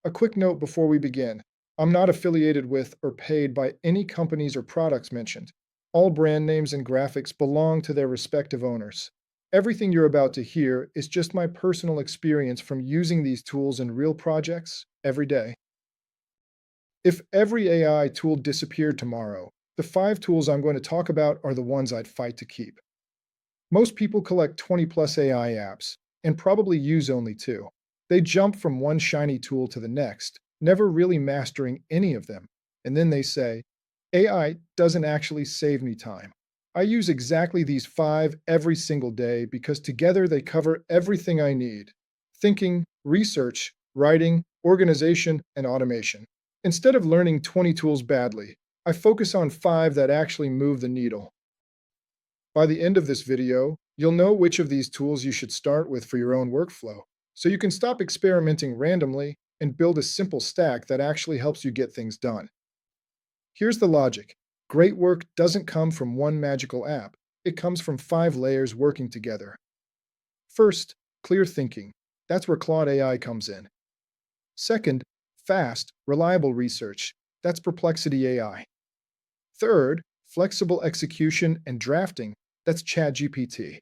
A quick note before we begin. I'm not affiliated with or paid by any companies or products mentioned. All brand names and graphics belong to their respective owners. Everything you're about to hear is just my personal experience from using these tools in real projects every day. If every AI tool disappeared tomorrow, the 5 tools I'm going to talk about are the ones I'd fight to keep. Most people collect 20 plus AI apps and probably use only 2. They jump from one shiny tool to the next, never really mastering any of them. And then they say, AI doesn't actually save me time. I use exactly these 5 every single day because together they cover everything I need: thinking, research, writing, organization, and automation. Instead of learning 20 tools badly, I focus on 5 that actually move the needle. By the end of this video, you'll know which of these tools you should start with for your own workflow, so you can stop experimenting randomly and build a simple stack that actually helps you get things done. Here's the logic. Great work doesn't come from one magical app. It comes from 5 layers working together. First, clear thinking. That's where Claude AI comes in. Second, fast, reliable research. That's Perplexity AI. Third, flexible execution and drafting. That's ChatGPT.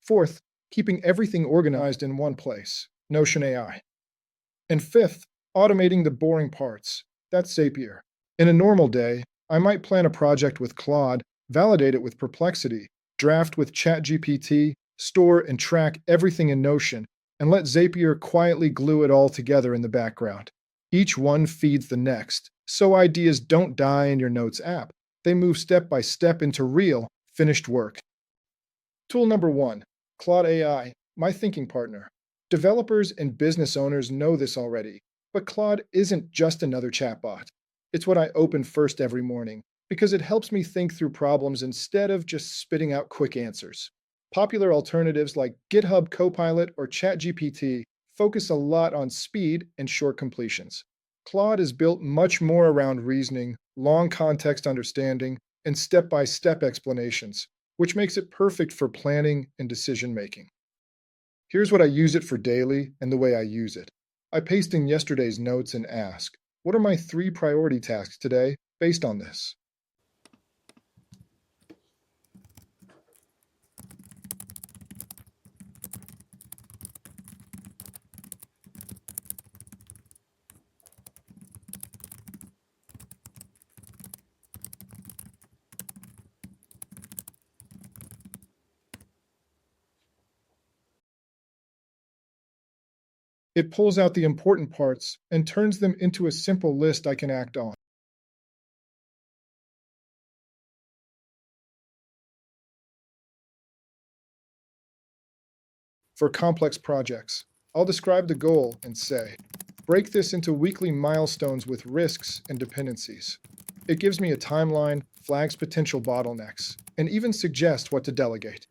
Fourth, keeping everything organized in one place. Notion AI. And fifth, automating the boring parts. That's Zapier. In a normal day, I might plan a project with Claude, validate it with Perplexity, draft with ChatGPT, store and track everything in Notion, and let Zapier quietly glue it all together in the background. Each one feeds the next, so ideas don't die in your Notes app. They move step by step into real, finished work. Tool number 1, Claude AI, my thinking partner. Developers and business owners know this already, but Claude isn't just another chatbot. It's what I open first every morning, because it helps me think through problems instead of just spitting out quick answers. Popular alternatives like GitHub Copilot or ChatGPT focus a lot on speed and short completions. Claude is built much more around reasoning, long context understanding, and step-by-step explanations, which makes it perfect for planning and decision making. Here's what I use it for daily and the way I use it. I paste in yesterday's notes and ask, what are my 3 priority tasks today based on this? It pulls out the important parts and turns them into a simple list I can act on. For complex projects, I'll describe the goal and say, break this into weekly milestones with risks and dependencies. It gives me a timeline, flags potential bottlenecks, and even suggests what to delegate.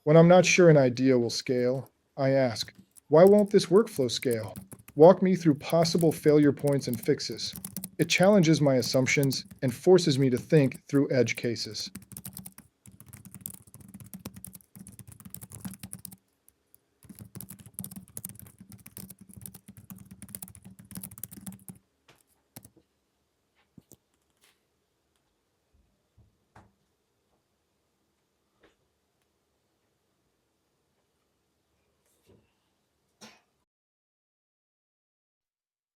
When I'm not sure an idea will scale, I ask, why won't this workflow scale? Walk me through possible failure points and fixes. It challenges my assumptions and forces me to think through edge cases.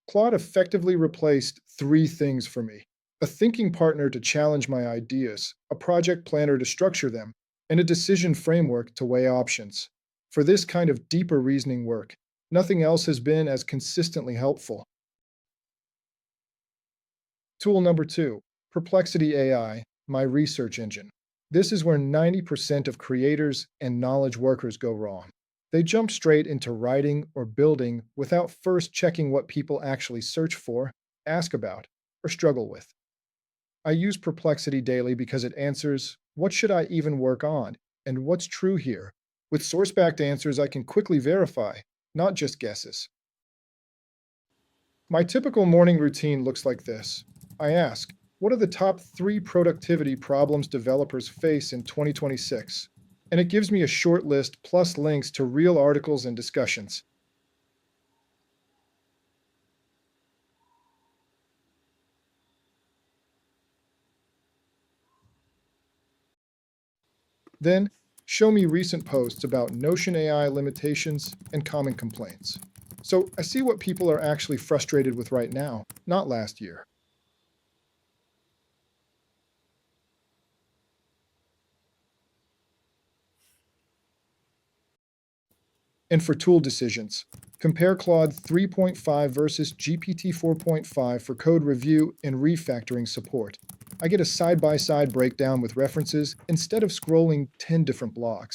Claude effectively replaced 3 things for me: a thinking partner to challenge my ideas, a project planner to structure them, and a decision framework to weigh options. For this kind of deeper reasoning work, nothing else has been as consistently helpful. Tool number 2, Perplexity AI, my research engine. This is where 90% of creators and knowledge workers go wrong. They jump straight into writing or building without first checking what people actually search for, ask about, or struggle with. I use Perplexity daily because it answers, what should I even work on? And what's true here? With source backed answers, I can quickly verify, not just guesses. My typical morning routine looks like this. I ask, what are the top 3 productivity problems developers face in 2026? And it gives me a short list plus links to real articles and discussions. Then, show me recent posts about Notion AI limitations and common complaints. So I see what people are actually frustrated with right now, not last year. And for tool decisions, compare Claude 3.5 versus GPT 4.5 for code review and refactoring support. I get a side by side breakdown with references instead of scrolling 10 different blogs.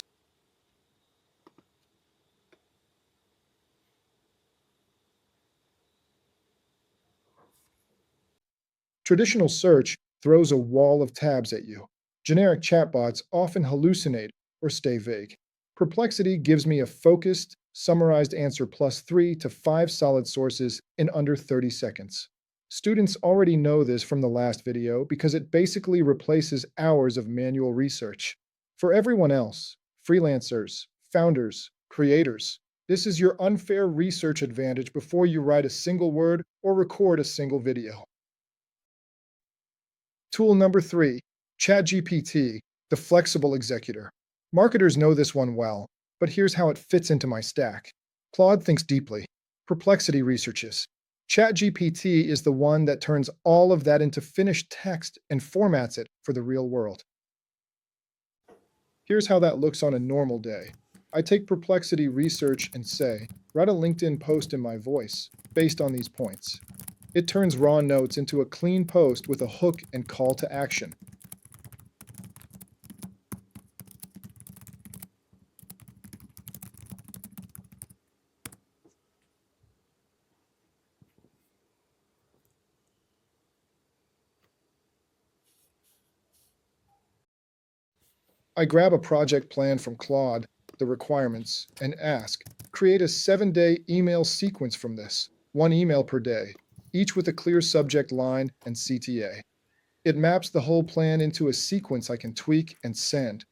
Traditional search throws a wall of tabs at you. Generic chatbots often hallucinate or stay vague. Perplexity gives me a focused, summarized answer plus 3 to 5 solid sources in under 30 seconds. Students already know this from the last video because it basically replaces hours of manual research. For everyone else, freelancers, founders, creators, this is your unfair research advantage before you write a single word or record a single video. Tool number 3, ChatGPT, the flexible executor. Marketers know this one well, but here's how it fits into my stack. Claude thinks deeply. Perplexity researches. ChatGPT is the one that turns all of that into finished text and formats it for the real world. Here's how that looks on a normal day. I take Perplexity research and say, write a LinkedIn post in my voice, based on these points. It turns raw notes into a clean post with a hook and call to action. I grab a project plan from Claude, the requirements, and ask, create a 7-day email sequence from this, one email per day, each with a clear subject line and CTA. It maps the whole plan into a sequence I can tweak and send.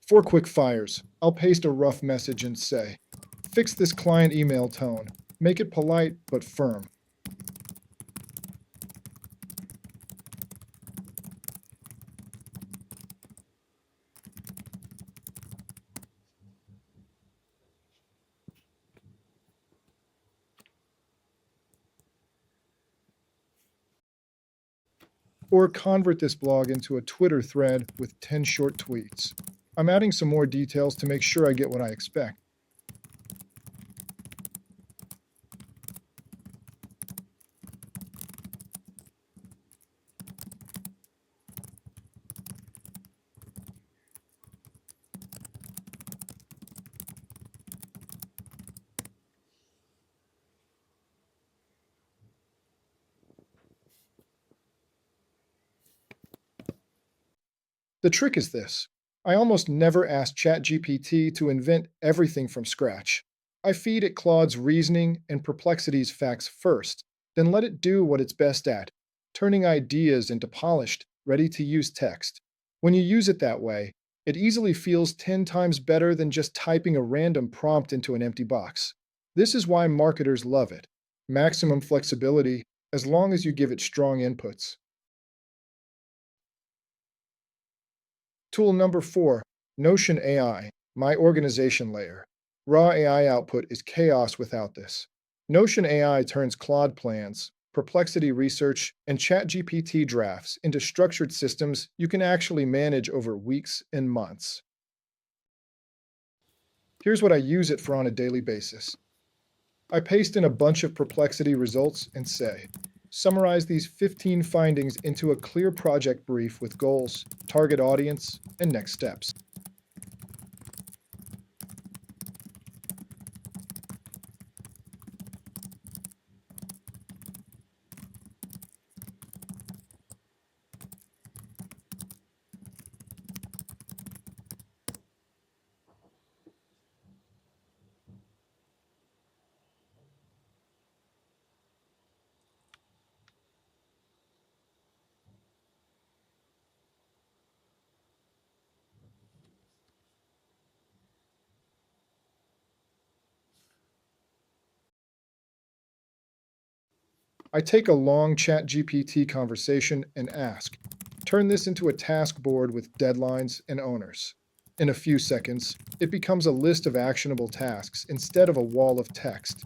For quick fires, I'll paste a rough message and say, fix this client email tone, make it polite but firm. Or convert this blog into a Twitter thread with 10 short tweets. I'm adding some more details to make sure I get what I expect. The trick is this. I almost never ask ChatGPT to invent everything from scratch. I feed it Claude's reasoning and Perplexity's facts first, then let it do what it's best at, turning ideas into polished, ready to use text. When you use it that way, it easily feels 10 times better than just typing a random prompt into an empty box. This is why marketers love it. Maximum flexibility, as long as you give it strong inputs. Tool number 4, Notion AI, my organization layer. Raw AI output is chaos without this. Notion AI turns Claude plans, Perplexity research, and ChatGPT drafts into structured systems you can actually manage over weeks and months. Here's what I use it for on a daily basis. I paste in a bunch of Perplexity results and say, summarize these 15 findings into a clear project brief with goals, target audience, and next steps. I take a long ChatGPT conversation and ask, turn this into a task board with deadlines and owners. In a few seconds, it becomes a list of actionable tasks instead of a wall of text.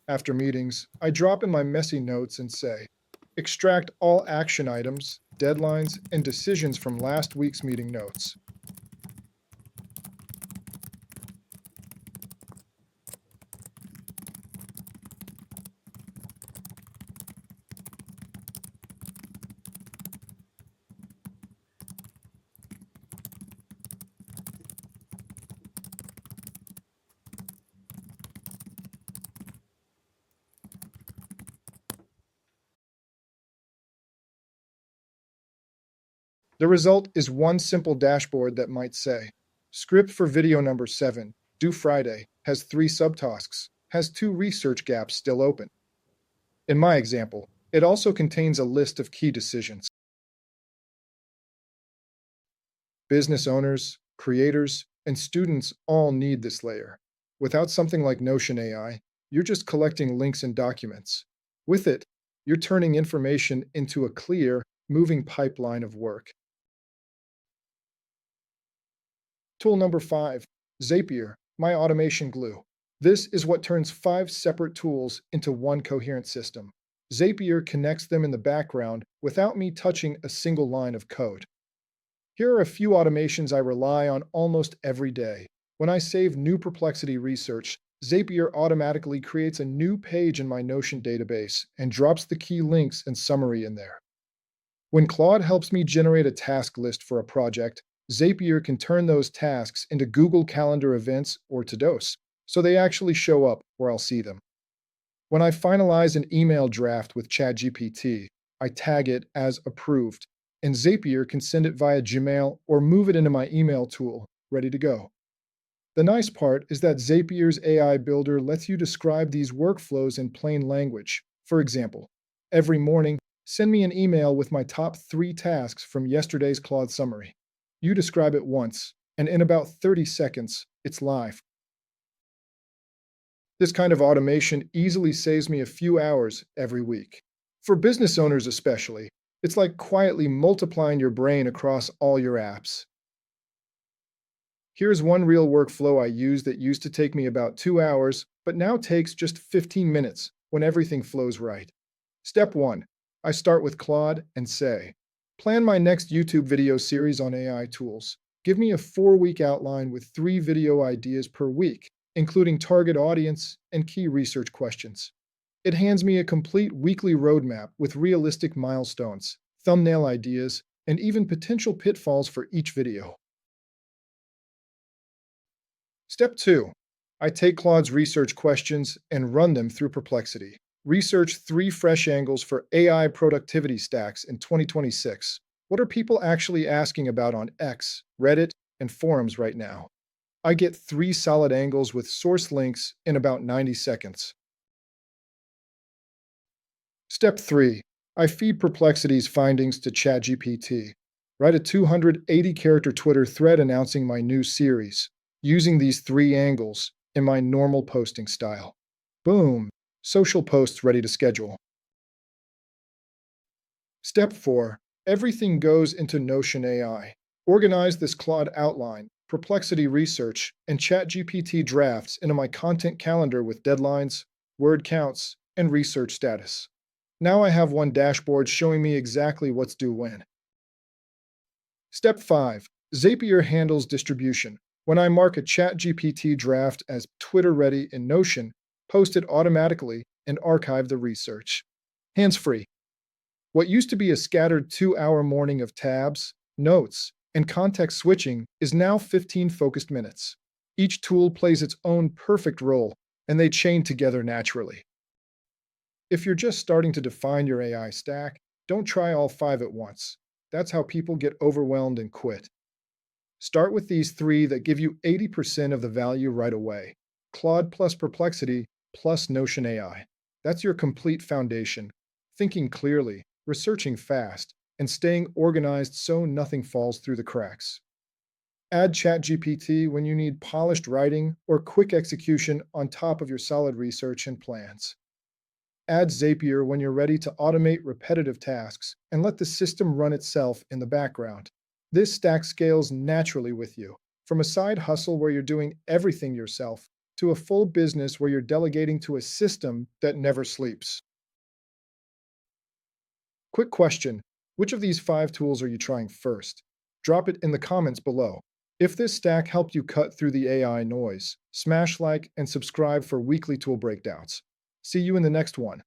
After meetings, I drop in my messy notes and say, extract all action items, deadlines, and decisions from last week's meeting notes. The result is one simple dashboard that might say, script for video number 7, due Friday, has 3 subtasks, has 2 research gaps still open. In my example, it also contains a list of key decisions. Business owners, creators, and students all need this layer. Without something like Notion AI, you're just collecting links and documents. With it, you're turning information into a clear, moving pipeline of work. Tool number 5, Zapier, my automation glue. This is what turns 5 separate tools into one coherent system. Zapier connects them in the background without me touching a single line of code. Here are a few automations I rely on almost every day. When I save new Perplexity research, Zapier automatically creates a new page in my Notion database and drops the key links and summary in there. When Claude helps me generate a task list for a project, Zapier can turn those tasks into Google Calendar events or to-dos, so they actually show up where I'll see them. When I finalize an email draft with ChatGPT, I tag it as approved, and Zapier can send it via Gmail or move it into my email tool, ready to go. The nice part is that Zapier's AI builder lets you describe these workflows in plain language. For example, every morning, send me an email with my top 3 tasks from yesterday's Claude summary. You describe it once, and in about 30 seconds, it's live. This kind of automation easily saves me a few hours every week. For business owners especially, it's like quietly multiplying your brain across all your apps. Here's one real workflow I use that used to take me about 2 hours, but now takes just 15 minutes when everything flows right. Step 1. I start with Claude and say, plan my next YouTube video series on AI tools. Give me a 4-week outline with 3 video ideas per week, including target audience and key research questions. It hands me a complete weekly roadmap with realistic milestones, thumbnail ideas, and even potential pitfalls for each video. Step 2. I take Claude's research questions and run them through Perplexity. Research 3 fresh angles for AI productivity stacks in 2026. What are people actually asking about on X, Reddit, and forums right now? I get 3 solid angles with source links in about 90 seconds. Step 3. I feed Perplexity's findings to ChatGPT. Write a 280 character Twitter thread announcing my new series, using these 3 angles in my normal posting style. Boom! Social posts ready to schedule. Step 4. Everything goes into Notion AI. Organize this Claude outline, Perplexity research, and ChatGPT drafts into my content calendar with deadlines, word counts, and research status. Now I have one dashboard showing me exactly what's due when. Step 5. Zapier handles distribution. When I mark a ChatGPT draft as Twitter ready in Notion, post it automatically and archive the research. Hands free. What used to be a scattered 2 hour morning of tabs, notes, and context switching is now 15 focused minutes. Each tool plays its own perfect role, and they chain together naturally. If you're just starting to define your AI stack, don't try all 5 at once. That's how people get overwhelmed and quit. Start with these 3 that give you 80% of the value right away: Claude plus Perplexity plus Notion AI. That's your complete foundation. Thinking clearly, researching fast, and staying organized so nothing falls through the cracks. Add ChatGPT when you need polished writing or quick execution on top of your solid research and plans. Add Zapier when you're ready to automate repetitive tasks and let the system run itself in the background. This stack scales naturally with you, from a side hustle where you're doing everything yourself to a full business where you're delegating to a system that never sleeps. Quick question: which of these 5 tools are you trying first? Drop it in the comments below. If this stack helped you cut through the AI noise, smash like and subscribe for weekly tool breakdowns. See you in the next one.